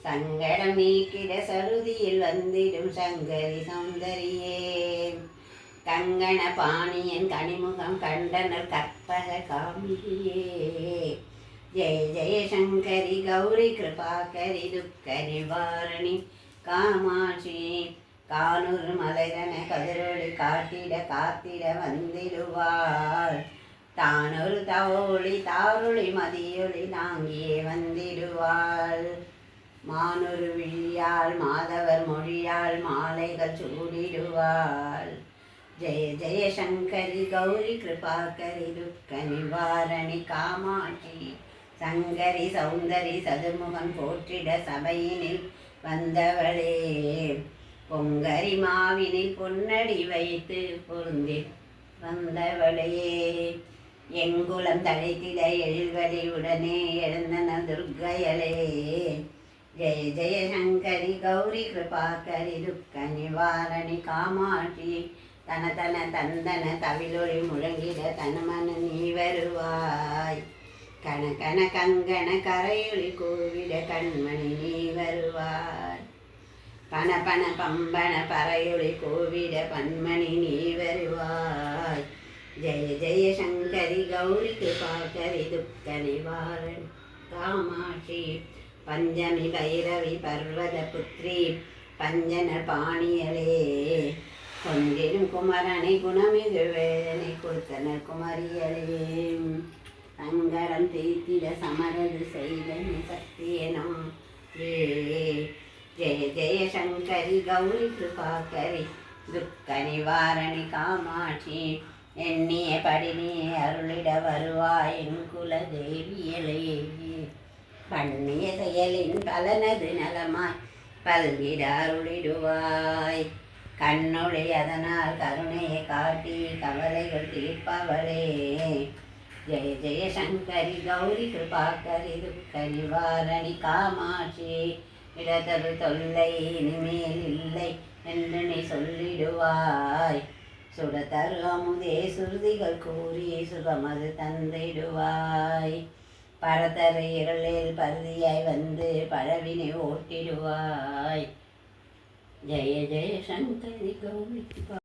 சங்கடம் நீக்கிட சருதியில் வந்திடும் சங்கரி சௌந்தரியே. கங்கண பாணியன் கனிமுகம் கண்டனர் கற்பக காமியே. ஜெய ஜெய சங்கரி கௌரி கிருபாகரி துக்க நிவாரணி காமாட்சி. கானூர் மலைதன கதிரொளி காட்டிட காத்திட வந்திடுவாள். தானொரு தவோளி தாருளி மதியொளி தாங்கியே வந்திடுவாள். மானொரு விழியாள் மாதவர் மொழியாள் மாலைகள் சூடிடுவாள். ஜெய ஜெய சங்கரி கௌரி கிருபாகரி துக்க நிவாரணி காமாட்சி. சங்கரி சௌந்தரி சதுர்முகன் போற்றிட சபையினில் வந்தவளே. பொங்கரி மாவினில் பொன்னடி வைத்து பொருந்தி வந்தவளே. எங்குலம் தழைத்திட எழில்வழி உடனே எழுந்தன துர்க்கையலே. ஜெய ஜெய சங்கரி கௌரி கிருபாகரி துக்க நிவாரணி காமாட்சி. தன தன தந்தன தவிலொளி முழங்கிட தனமன நீ வருவாய். கன கன கங்கண கரையொளி கூவிட கண்மணி நீ வருவாய். பன பன பம்பன பறையொளி கூவிட பன்மணி நீ வருவாய். ஜெய ஜெய சங்கரி கௌரி கிருபாகரி துக்க நிவாரணி காமாட்சி. பஞ்சமி பைரவி பர்வத புத்ரி பஞ்சனர் பாணியலே. கொஞ்சிடும் குமரனை குணமிகு வேதனை கொடுத்தனர் குமரியலே. சங்கரம் தீர்த்திட சமரது செய்தன் சத்தியனம் ஜெய ஜெய சங்கரி கௌரி கிருபாகரி துக்க நிவாரணி காமாட்சி. எண்ணிய படினே அருளிட வருவாய் என் குல தேவியலே. பண்ணிய செயலின் பலனது நலமாய் பல்கிட அருளிடுவாய். கண்ணொளி அதனால் கருணையை காட்டி கவலைகள் தீர்ப்பவளே. ஜெய ஜெய சங்கரி கௌரி கிருபாகரி துக்க நிவாரணி காமாட்சி. இடதரு தொல்லை இனிமேல் இல்லை என்று நீ சொல்லிடுவாய். சுடதரு அமுதே சுருதிகள் கூறி சுகமது தந்திடுவாய். பரதரு இருளில் பருதியாய் வந்து பழவினை ஓட்டிடுவாய். ஜெய ஜெய சங்கரி கௌரி